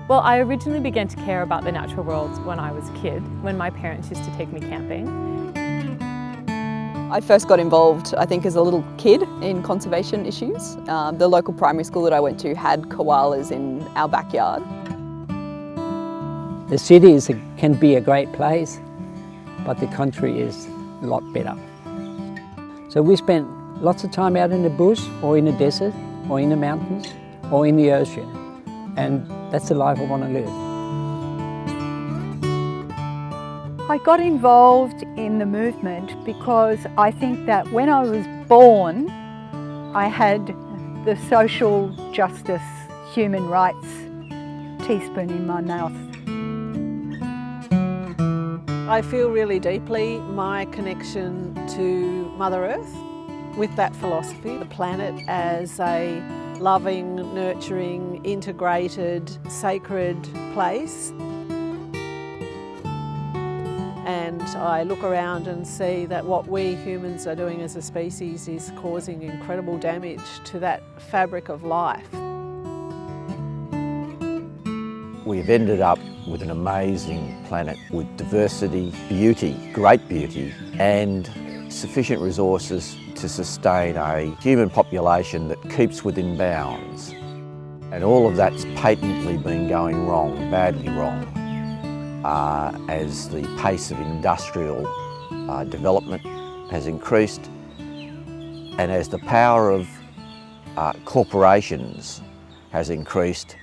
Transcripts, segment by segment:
Well, I originally began to care about the natural world when I was a kid, when my parents used to take me camping. I first got involved, I think, as a little kid in conservation issues. The local primary school that I went to had koalas in our backyard. The city can be a great place, but the country is a lot better. So we spent lots of time out in the bush, or in the desert, or in the mountains, or in the ocean. And that's the life I want to live. I got involved in the movement because I think that when I was born, I had the social justice, human rights teaspoon in my mouth. I feel really deeply my connection to Mother Earth with that philosophy, the planet as a loving, nurturing, integrated, sacred place. And I look around and see that what we humans are doing as a species is causing incredible damage to that fabric of life. We've ended up with an amazing planet with diversity, beauty, great beauty, and sufficient resources to sustain a human population that keeps within bounds. And all of that's patently been going wrong, badly wrong, as the pace of industrial development has increased and as the power of corporations has increased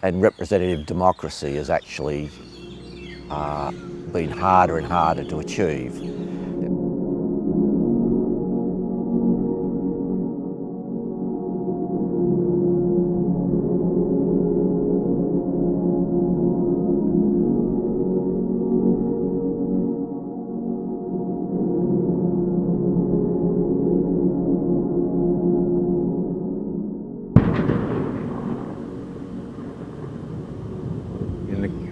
and representative democracy has actually been harder and harder to achieve.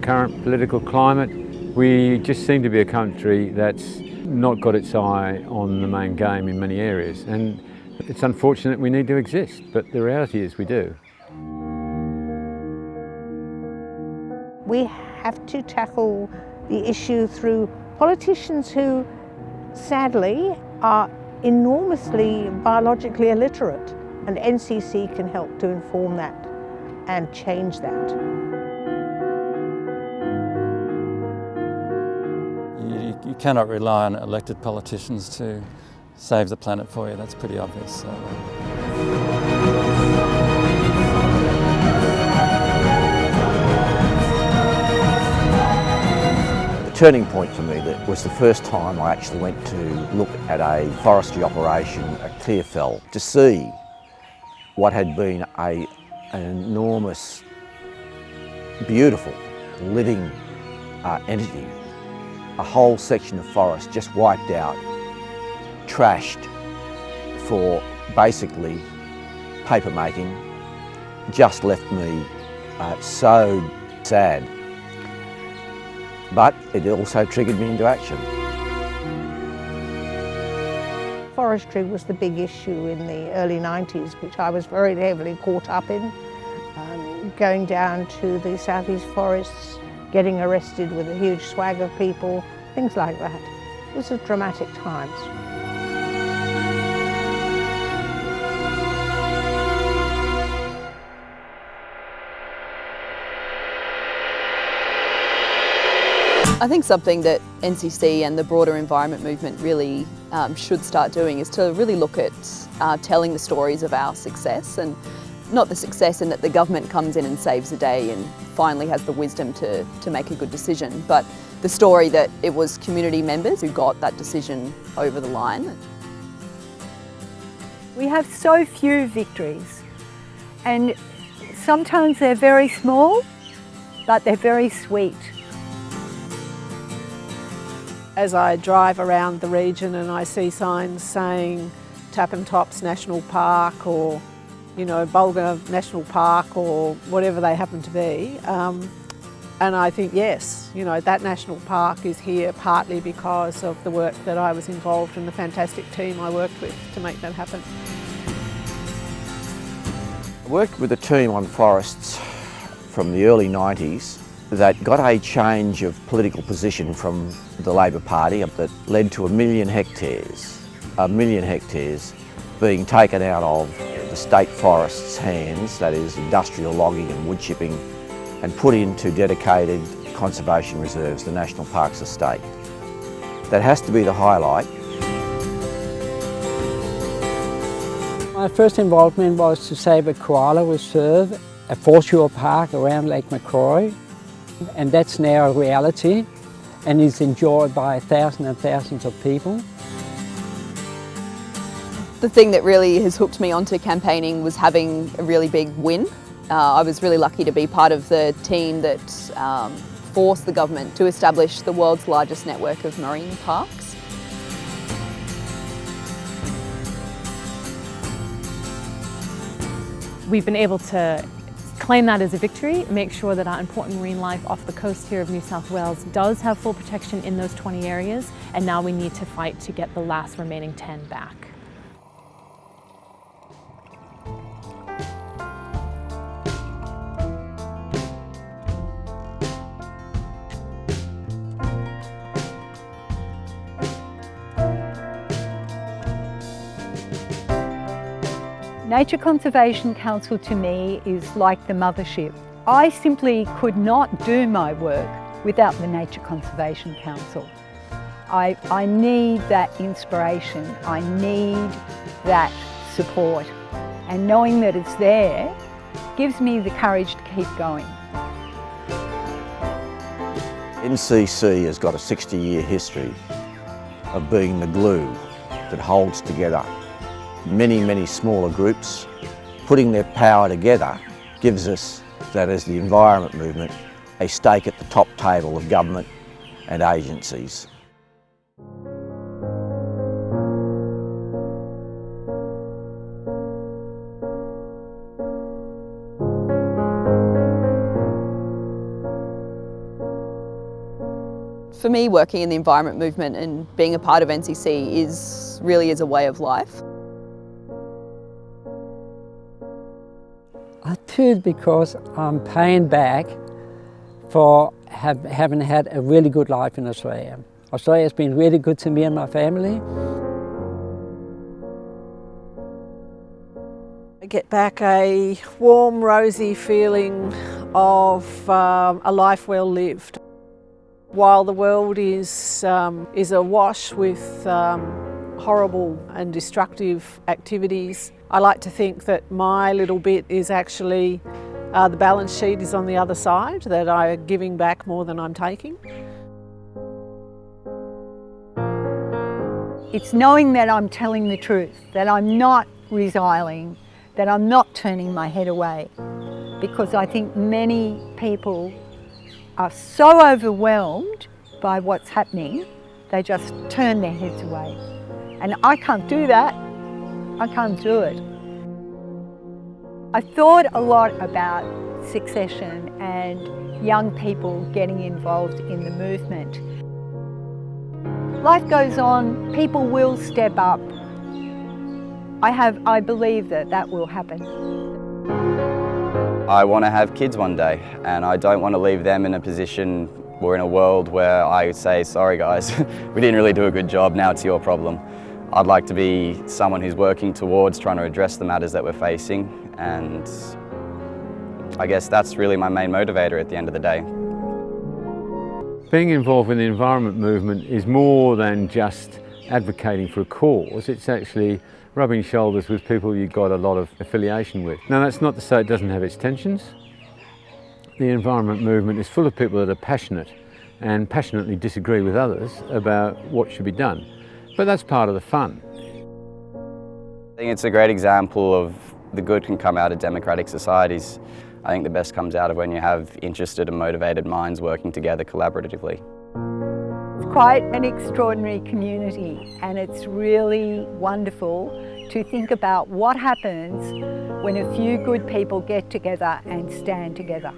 Current political climate, we just seem to be a country that's not got its eye on the main game in many areas, and it's unfortunate we need to exist, but the reality is we do. We have to tackle the issue through politicians who sadly are enormously biologically illiterate, and NCC can help to inform that and change that. You cannot rely on elected politicians to save the planet for you, that's pretty obvious. So. The turning point for me that was the first time I actually went to look at a forestry operation at Clearfell to see what had been an enormous, beautiful, living entity. A whole section of forest just wiped out, trashed for basically paper making, just left me so sad. But it also triggered me into action. Forestry was the big issue in the early 90s, which I was very heavily caught up in. Going down to the southeast forests, getting arrested with a huge swag of people, things like that. It was a dramatic times. I think something that NCC and the broader environment movement really should start doing is to really look at telling the stories of our success, and not the success in that the government comes in and saves the day and finally has the wisdom to make a good decision, but the story that it was community members who got that decision over the line. We have so few victories, and sometimes they're very small, but they're very sweet. As I drive around the region and I see signs saying Tappan Tops National Park, or Bulga National Park, or whatever they happen to be, and I think, yes, that national park is here partly because of the work that I was involved in, the fantastic team I worked with to make that happen. I worked with a team on forests from the early 90s that got a change of political position from the Labor Party that led to 1 million hectares being taken out of the state forest's hands, that is industrial logging and wood chipping, and put into dedicated conservation reserves, the National Parks Estate. That has to be the highlight. My first involvement was to save a koala reserve, a foreshore park around Lake McCrory, and that's now a reality and is enjoyed by thousands and thousands of people. The thing that really has hooked me onto campaigning was having a really big win. I was really lucky to be part of the team that forced the government to establish the world's largest network of marine parks. We've been able to claim that as a victory, make sure that our important marine life off the coast here of New South Wales does have full protection in those 20 areas, and now we need to fight to get the last remaining 10 back. Nature Conservation Council to me is like the mothership. I simply could not do my work without the Nature Conservation Council. I need that inspiration, I need that support, and knowing that it's there gives me the courage to keep going. NCC has got a 60-year history of being the glue that holds together many smaller groups. Putting their power together gives us, that is the environment movement, a stake at the top table of government and agencies. For me, working in the environment movement and being a part of NCC really is a way of life. I do it because I'm paying back for having had a really good life in Australia. Australia's been really good to me and my family. I get back a warm, rosy feeling of a life well lived. While the world is awash with horrible and destructive activities, I like to think that my little bit is actually, the balance sheet is on the other side, that I'm giving back more than I'm taking. It's knowing that I'm telling the truth, that I'm not resiling, that I'm not turning my head away, because I think many people are so overwhelmed by what's happening, they just turn their heads away. And I can't do that. I can't do it. I thought a lot about succession and young people getting involved in the movement. Life goes on, people will step up. I believe that will happen. I want to have kids one day, and I don't want to leave them in a position or in a world where I say, sorry guys, we didn't really do a good job, now it's your problem. I'd like to be someone who's working towards trying to address the matters that we're facing, and I guess that's really my main motivator at the end of the day. Being involved in the environment movement is more than just advocating for a cause, it's actually rubbing shoulders with people you've got a lot of affiliation with. Now that's not to say it doesn't have its tensions. The environment movement is full of people that are passionate and passionately disagree with others about what should be done. But that's part of the fun. I think it's a great example of the good can come out of democratic societies. I think the best comes out of when you have interested and motivated minds working together collaboratively. It's quite an extraordinary community, and it's really wonderful to think about what happens when a few good people get together and stand together.